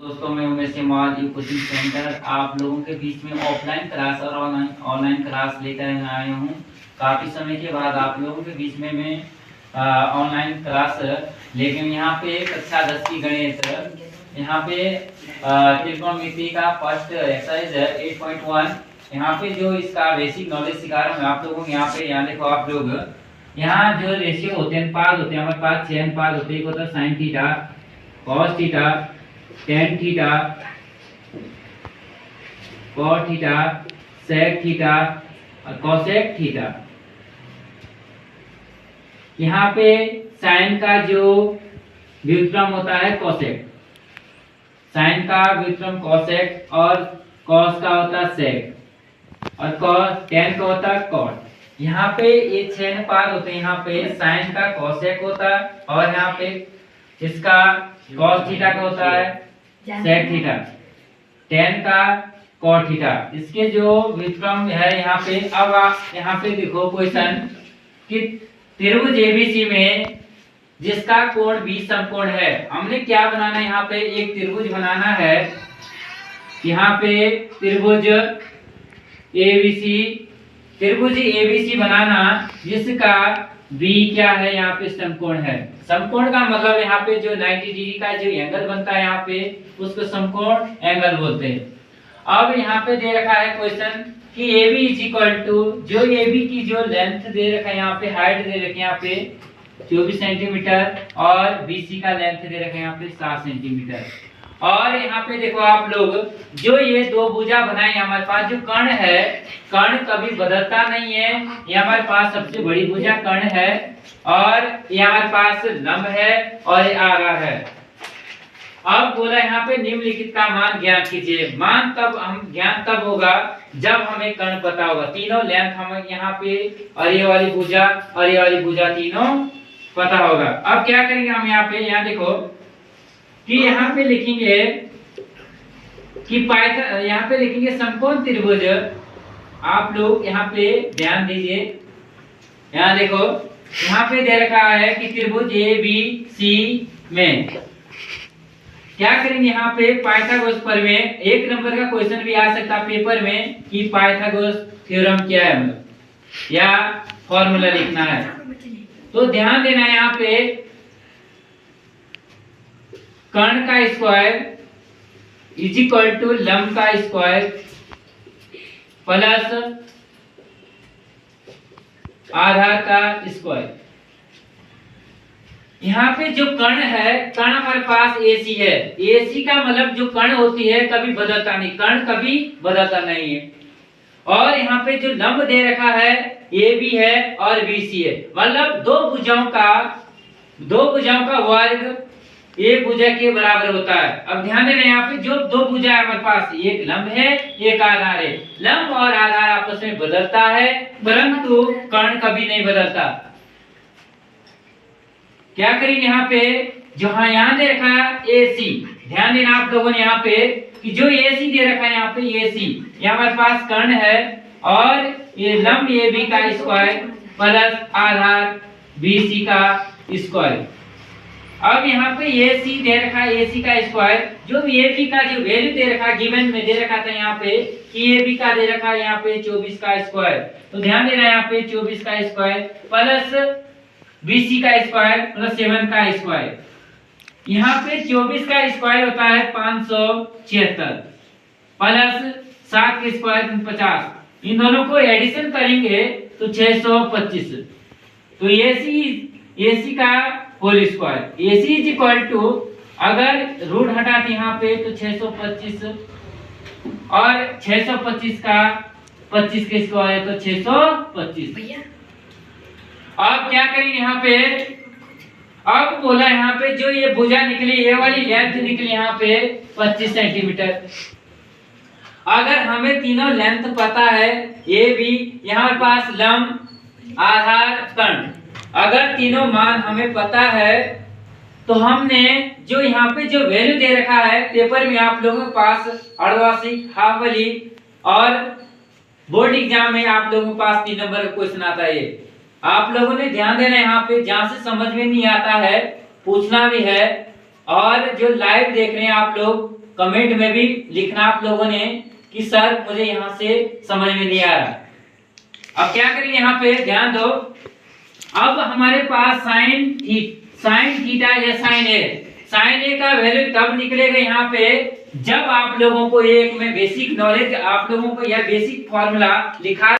दोस्तों मैं उमेश सिमाल ई coaching centre आप लोगों के बीच में ऑफलाइन क्लास और ऑनलाइन क्लास लेकर आया हूँ। काफ़ी समय के बाद आप लोगों के बीच में मैं ऑनलाइन क्लास लेकिन यहाँ पे कक्षा 10 की गणित यहाँ पे त्रिकोणमिति का फर्स्ट एक्सरसाइज 8.1 यहाँ पे जो इसका बेसिक नॉलेज सिखा रहा हूँ आप लोगों को। यहाँ देखो आप लोग यहाँ जो रेशियो होते हैं अनुपात होते हैं, हमारे पास 6 अनुपात होते हैं। एक होता है sine theta, cos theta, tan theta, cot theta, sec theta और कोसेक थीटा। यहाँ पे साइन का जो व्युत्क्रम होता है कोसेक, साइन का व्युत्क्रम कोसेक और कॉस का होता है सेक और कॉस टेन का होता है कॉट। यहाँ पे ये 6 अनुपात होते हैं। यहाँ पे साइन का कोसेक होता है और यहाँ पे इसका कॉस थीटा का होता है सेक थीटा, टेन का कॉट थीटा। इसके जो व्युत्क्रम है यहाँ पे, अब आप यहाँ पे देखो क्वेश्चन कि त्रिभुज एबीसी में जिसका कोण 20 समकोण है, हमने क्या बनाना है? यहाँ पे एक त्रिभुज बनाना है। यहाँ पे त्रिभुज एबीसी बनाना जिसका बी क्या है? यहाँ पे समकोण है। समकोण का मतलब यहाँ पे जो 90 डिग्री का जो एंगल बनता है यहाँ पे उसको समकोण एंगल बोलते हैं। अब यहाँ पे दे रखा है क्वेश्चन कि AB इज इक्वल टू, जो AB की जो लेंथ दे रखा है यहाँ पे, हाइट दे रखी है यहाँ पे 24 सेंटीमीटर और BC का लेंथ दे रखा है यहाँ पे 7 सेंटीमीटर। और यहाँ पे देखो आप लोग जो ये दो भुजा बनाए हमारे पास, जो कर्ण है, कर्ण कभी बदलता नहीं है। ये हमारे पास सबसे बड़ी भुजा कर्ण है और ये हमारे पास लंब है और ये आधार है। अब बोला यहाँ पे निम्नलिखित का मान ज्ञात कीजिए। मान ज्ञात तब होगा जब हमें कर्ण पता होगा। तीनों लेंथ हमें यहाँ पे और ये वाली भुजा और ये वाली भुजा तीनों पता होगा। अब क्या करेंगे हम यहाँ पे, यहाँ देखो कि यहाँ पे लिखेंगे कि यहाँ पे लिखेंगे समकोण त्रिभुज। आप लोग यहाँ पे ध्यान दीजिए, यहाँ देखो यहाँ पे दे रखा है कि त्रिभुज ABC में क्या करेंगे, यहाँ पे पाइथागोरस प्रमेय, एक नंबर का क्वेश्चन भी आ सकता है पेपर में कि पाइथागोरस थ्योरम क्या है या फॉर्मूला लिखना है। तो ध्यान देना है यहाँ पे कर्ण का स्क्वायर इज इक्वल टू लंब का स्क्वायर प्लस आधार का स्क्वायर। यहाँ पे जो कर्ण है, कर्ण हमारे पास AC है। AC का मतलब जो कर्ण होती है कभी बदलता नहीं, कर्ण कभी बदलता नहीं है। और यहाँ पे जो लंब दे रखा है AB है और BC है, मतलब दो भुजाओं का वर्ग एक भुजा के बराबर होता है। अब ध्यान देना यहाँ पे जो दो भुजा है हमारे पास, एक लंब है एक आधार है। लंब और आधार आपस में बदलता है परंतु कर्ण कभी नहीं बदलता। क्या करेंगे यहाँ पे, जो यहाँ दे रखा है AC, ध्यान देना आप लोगों ने यहाँ पे कि जो AC दे रखा है यहाँ पे AC, ये हमारे पास कर्ण है और ये लंब AB का स्क्वायर प्लस आधार BC का स्क्वायर। अब यहाँ पे AC दे रखा है AC का स्क्वायर, जो AB का जो वैल्यू दे रखा है गिवन में दे रखा था यहाँ पे कि AB का दे रखा है यहाँ पे 24 का स्क्वायर। तो ध्यान देना यहाँ पे 24 का स्क्वायर प्लस BC का स्क्वायर प्लस 7 का स्क्वायर। यहाँ पे 24 का स्क्वायर होता है 576 प्लस 7 का स्क्वायर 50। इन दोनों को एडिशन करेंगे तो 625। तो AC का whole square, AC is equal to, अगर रूट हटाते यहाँ पे तो 625 और 625 का 25 के स्क्वायर तो 625। अब क्या करेंगे यहाँ पे, अब बोला यहाँ पे जो ये भुजा निकली, ये वाली लेंथ निकली यहाँ पे 25 सेंटीमीटर। अगर हमें तीनों लेंथ पता है, ये भी यहाँ पास लंब आधार कर्ण, अगर तीनों मान हमें पता है तो हमने जो यहाँ पे जो वैल्यू दे रखा है पेपर में आप लोगों के पास अर्धवार्षिक, हाफ वाली और बोर्ड एग्जाम में आप लोगों के पास 3 नंबर का क्वेश्चन आता है। आप लोगों ने ध्यान देना यहाँ पे, जहां से समझ में नहीं आता है पूछना भी है। और जो लाइव देख रहे हैं आप लोग, कमेंट में भी लिखना आप लोगों ने कि सर मुझे यहाँ से समझ में नहीं आ रहा। अब क्या करेंगे, यहाँ पे ध्यान दो। अब हमारे पास साइन थीटा या साइन ए का वैल्यू तब निकलेगा यहाँ पे जब आप लोगों को एक में बेसिक नॉलेज, आप लोगों को यह बेसिक फॉर्मूला लिखा